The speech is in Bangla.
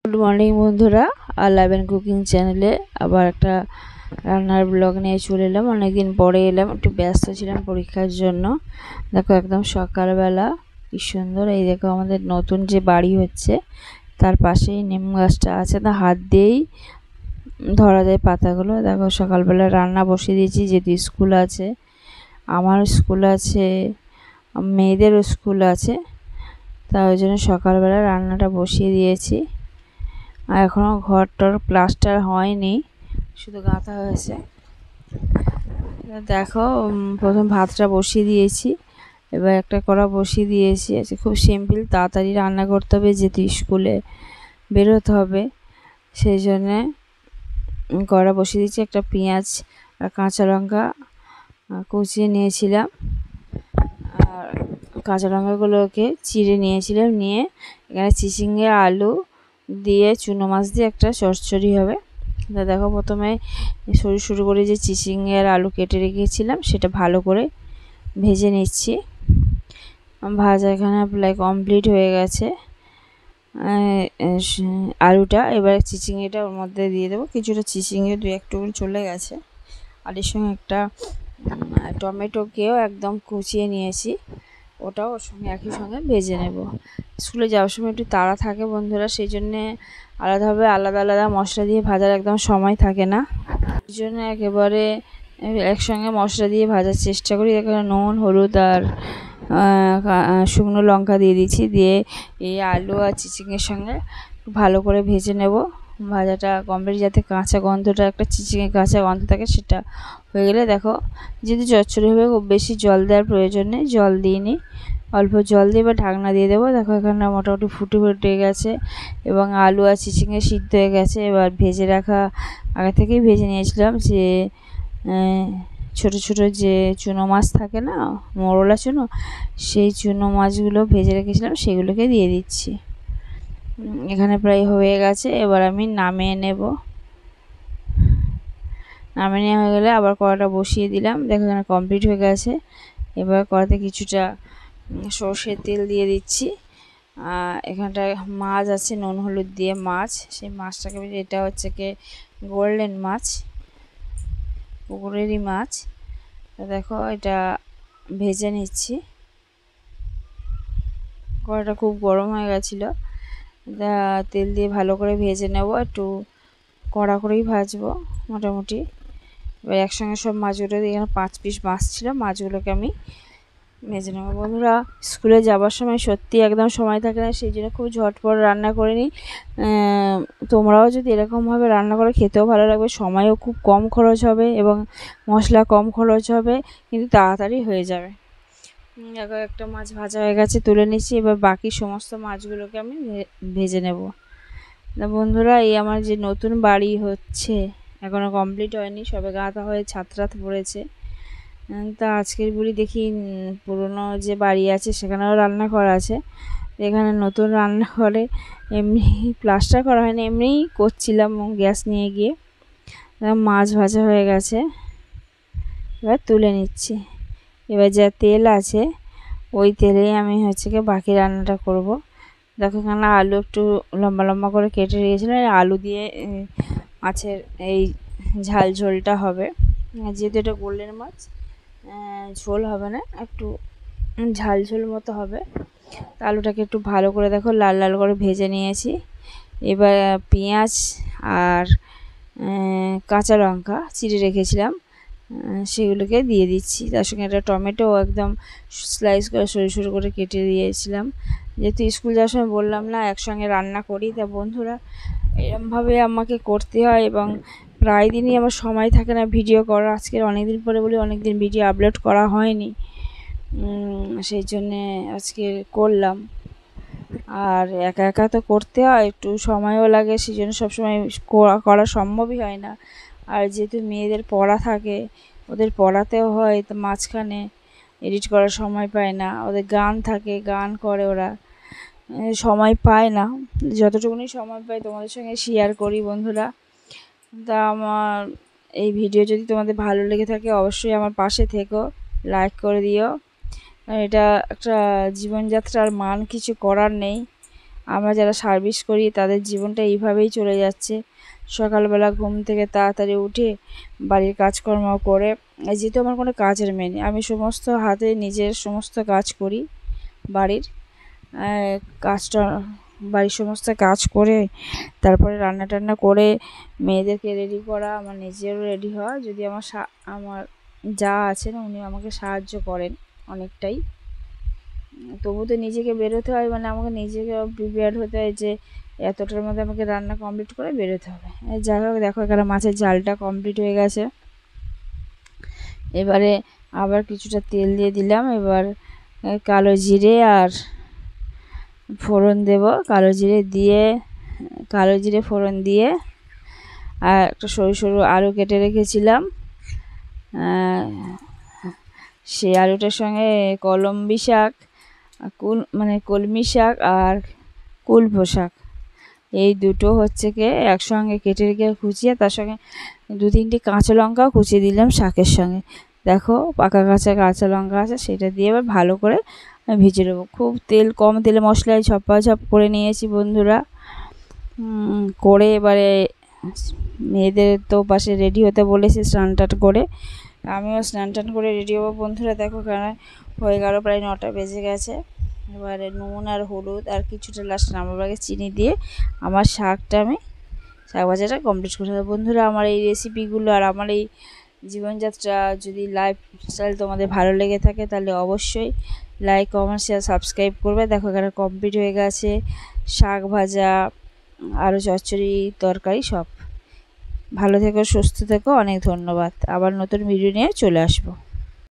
গুড মর্নিং বন্ধুরা, লাইভ এন্ড কুকিং চ্যানেলে আবার একটা রান্নার ব্লগ নিয়ে চলে এলাম। অনেকদিন পরে এলাম, একটু ব্যস্ত ছিলাম পরীক্ষার জন্য। দেখো একদম সকালবেলা কি সুন্দর। এই দেখো আমাদের নতুন যে বাড়ি হচ্ছে তার পাশেই নিম গাছটা আছে, তা হাত দিয়েই ধরা যায় পাতাগুলো। দেখো সকালবেলা রান্না বসিয়ে দিয়েছি, যেহেতু স্কুল আছে, আমার স্কুল আছে, মেয়েদেরও স্কুল আছে, তা ওই জন্য সকালবেলা রান্নাটা বসিয়ে দিয়েছি। আর এখনও ঘরটার প্লাস্টার হয়নি, শুধু গাঁথা হয়েছে। দেখো প্রথম ভাতটা বসিয়ে দিয়েছি, এবার একটা কড়া বসিয়ে দিয়েছি। খুব সিম্পল, তাড়াতাড়ি রান্না করতে হবে, যেহেতু স্কুলে বেরোতে হবে, সেই জন্যে কড়া বসিয়ে দিয়েছি। একটা পেঁয়াজ আর কাঁচা লঙ্কা কুচিয়ে নিয়েছিলাম, আর কাঁচা লঙ্কাগুলোকে চিড়ে নিয়েছিলাম, নিয়ে এখানে চিচিঙ্গে আলু দিয়ে চুনো মাছ দিয়ে একটা চচ্চড়ি হবে। তা দেখো প্রথমে সরু সরু করে যে চিচিঙ্গে আর আলু কেটে রেখেছিলাম সেটা ভালো করে ভেজে নিচ্ছি। ভাজা এখানে প্রায় কমপ্লিট হয়ে গেছে। আলুটা এবার চিচিঙ্গেটা ওর মধ্যে দিয়ে দেবো। কিছুটা চিচিঙ্গে দু একটু চলে গেছে, আর এর সঙ্গে একটা টমেটোকেও একদম কুচিয়ে নিয়েছি, ওটাও ওর সঙ্গে একই সঙ্গে ভেজে নেব। স্কুলে যাওয়ার সময় একটু তাড়া থাকে বন্ধুরা, সেই জন্যে আলাদাভাবে আলাদা আলাদা মশলা দিয়ে ভাজার একদম সময় থাকে না, এই জন্য একেবারে একসঙ্গে মশলা দিয়ে ভাজার চেষ্টা করি। এখানে নুন, হলুদ আর শুকনো লঙ্কা দিয়ে দিচ্ছি, দিয়ে এই আলু আর চিচিঙ্গের সঙ্গে ভালো করে ভেজে নেব। ভাজাটা কমপ্লিট, যাতে কাঁচা গন্ধটা, একটা চিচিঙ্গে কাঁচা গন্ধ থাকে, সেটা হয়ে গেলে দেখো, যেহেতু চচ্চড়ি হবে খুব বেশি জল দেওয়ার প্রয়োজন নেই, জল দিইনি, অল্প জল দিয়ে এবার ঢাকনা দিয়ে দেবো। দেখো এখানে মোটামুটি ফুটে গেছে এবং আলু আর চিচিঙ্গে সিদ্ধ হয়ে গেছে। এবার ভেজে রাখা, আগে থেকেই ভেজে নিয়েছিলাম, যে ছোট ছোট যে চুনো মাছ থাকে না, মোরলা চুনো, সেই চুনো মাছগুলো ভেজে রেখেছিলাম, সেগুলোকে দিয়ে দিচ্ছি। এখানে প্রায় হয়ে গেছে, এবার আমি নামিয়ে নেব। নামিয়ে নেওয়া হয়ে গেলে আবার কড়াটা বসিয়ে দিলাম। দেখো এখানে কমপ্লিট হয়ে গেছে। এবার কড়াতে কিছুটা সর্ষের তেল দিয়ে দিচ্ছি। এখানটায় মাছ আছে, নুন হলুদ দিয়ে মাছ, সেই মাছটাকে, এটা হচ্ছে কি গোল্ডেন মাছ, পুকুরেরই মাছ। দেখো এটা ভেজে নিচ্ছি। কড়াটা খুব গরম হয়ে গেছিলো, তেল দিয়ে ভালো করে ভেজে নেব, একটু কড়া করেই ভাজবো মোটামুটি। এবার একসঙ্গে সব মাছগুলো দিয়ে, এখানে 5 পিস মাছ ছিল, মাছগুলোকে আমি ভেজে নেবো। বন্ধুরা স্কুলে যাবার সময় সত্যি একদম সময় থাকে না, সেই জন্য খুব ঝটপট রান্না করে নিই। তোমরাও যদি এরকমভাবে রান্না করে খেতেও ভালো লাগবে, সময়ও খুব কম খরচ হবে এবং মশলা কম খরচ হবে, কিন্তু তাড়াতাড়ি হয়ে যাবে। এবার একটা মাছ ভাজা হয়ে গেছে, তুলে নিচ্ছি। এবার বাকি সমস্ত মাছগুলোকে আমি ভেজে নেব। বন্ধুরা এই আমার যে নতুন বাড়ি হচ্ছে, এখনও কমপ্লিট হয়নি, সবে গাঁথা হয়ে ছাদ পড়েছে। তা আজকের বুড়ি দেখি পুরনো যে বাড়ি আছে সেখানেও রান্নাঘর আছে, এখানে নতুন রান্নাঘরে এমনি প্লাস্টার করা হয়নি, এমনিই করছিলাম গ্যাস নিয়ে গিয়ে। মাছ ভাজা হয়ে গেছে, এবার তুলে নিচ্ছি। এবার যা তেল আছে ওই তেলেই আমি হচ্ছে কি বাকি রান্নাটা করব। দেখো এখানে আলু একটু লম্বা লম্বা করে কেটে রেখেছিলাম, আলু দিয়ে মাছের এই ঝাল ঝোলটা হবে। যেহেতু এটা গোল্ডেন মাছ, ঝোল হবে না, একটু ঝাল ঝোল মতো হবে। আলুটাকে একটু ভালো করে দেখো লাল লাল করে ভেজে নিয়েছি। এবার পেঁয়াজ আর কাঁচা লঙ্কা চিড়ে রেখেছিলাম, সেগুলোকে দিয়ে দিচ্ছি। তার সঙ্গে একটা টমেটো একদম স্লাইস করে সরু সরু করে কেটে দিয়েছিলাম। যেহেতু স্কুল যাওয়ার সময় বললাম না একসঙ্গে রান্না করি, তা বন্ধুরা এরমভাবে আমাকে করতে হয় এবং প্রায় দিনই আমার সময় থাকে না ভিডিও করার। আজকের অনেক দিন পরে বলে অনেক দিন ভিডিও আপলোড করা হয়নি, সেই জন্যে আজকে করলাম। আর একা একা তো করতে হয়, একটু সময়ও লাগে, সেই জন্য সবসময় করা সম্ভবই হয় না। আর যেহেতু মেয়েদের পড়া থাকে, ওদের পড়াতেও হয়, তো মাঝখানে এডিট করার সময় পায় না, ওদের গান থাকে, গান করে ওরা, সময় পায় না। যতটুকুনি সময় পাই তোমাদের সঙ্গে শেয়ার করি বন্ধুরা। তা আমার এই ভিডিও যদি তোমাদের ভালো লেগে থাকে অবশ্যই আমার পাশে থেকো, লাইক করে দিও। এটা একটা জীবনযাত্রার মান, কিছু করার নেই। আমরা যারা সার্ভিস করি তাদের জীবনটা এইভাবেই চলে যাচ্ছে। সকালবেলা ঘুম থেকে তাড়াতাড়ি উঠে বাড়ির কাজকর্ম করে, যেহেতু আমার কোনো কাজের মেয়ে নেই, আমি সমস্ত হাতে নিজের সমস্ত কাজ করি বাড়ির কাজটা, বাড়ির সমস্ত কাজ করে তারপরে রান্না টান্না করে মেয়েদেরকে রেডি করা, আমার নিজেরও রেডি হওয়া। যদি আমার যা আছেন উনি আমাকে সাহায্য করেন অনেকটাই, তবু তো নিজেকে বেরোতে হয়, মানে আমাকে নিজেকে প্রিপেয়ার হতে হয় যে এতটার মধ্যে আমাকে রান্না কমপ্লিট করে বেরোতে হবে। যাই হোক, দেখো এখানে মাছের ঝালটা কমপ্লিট হয়ে গেছে। এবারে আবার কিছুটা তেল দিয়ে দিলাম। এবার কালো জিরে আর ফোড়ন দেব। কালো জিরে ফোড়ন দিয়ে আর একটা সরু সরু আলু কেটে রেখেছিলাম, সেই আলুটার সঙ্গে কলমি শাক, কলমি শাক আর কুলপো শাক, এই দুটো হচ্ছে কি একসঙ্গে কেটে রেখে কুচিয়ে, তার সঙ্গে 2-3টে কাঁচা লঙ্কাও কুচিয়ে দিলাম শাকের সঙ্গে। দেখো পাকা কাঁচা লঙ্কা আছে, সেটা দিয়ে এবার ভালো করে ভেজে নেবো। খুব কম তেলে মশলায় ঝপ করে নিয়েছি বন্ধুরা। করে এবারে মেয়েদের তো পাশে রেডি হতে বলেছি স্নান টান করে, আমিও স্নান টান করে রেডি হবো বন্ধুরা। দেখো কেন হয়ে গেল, প্রায় 9টা বেজে গেছে। এবারে নুন আর হলুদ আর কিছুটা লাস্ট নামার আগে চিনি দিয়ে আমার শাক ভাজাটা কমপ্লিট করে দেবো বন্ধুরা। আমার এই রেসিপিগুলো আর আমার এই জীবনযাত্রা যদি লাইফস্টাইল তোমাদের ভালো লেগে থাকে তাহলে অবশ্যই লাইক, কমেন্ট, শেয়ার, সাবস্ক্রাইব করবে। দেখো এখানে কমপ্লিট হয়ে গেছে শাক ভাজা, আরও চচ্চড়ি তরকারি সব। ভালো থেকো, সুস্থ থেকো, অনেক ধন্যবাদ। আবার নতুন ভিডিও নিয়ে চলে আসবো।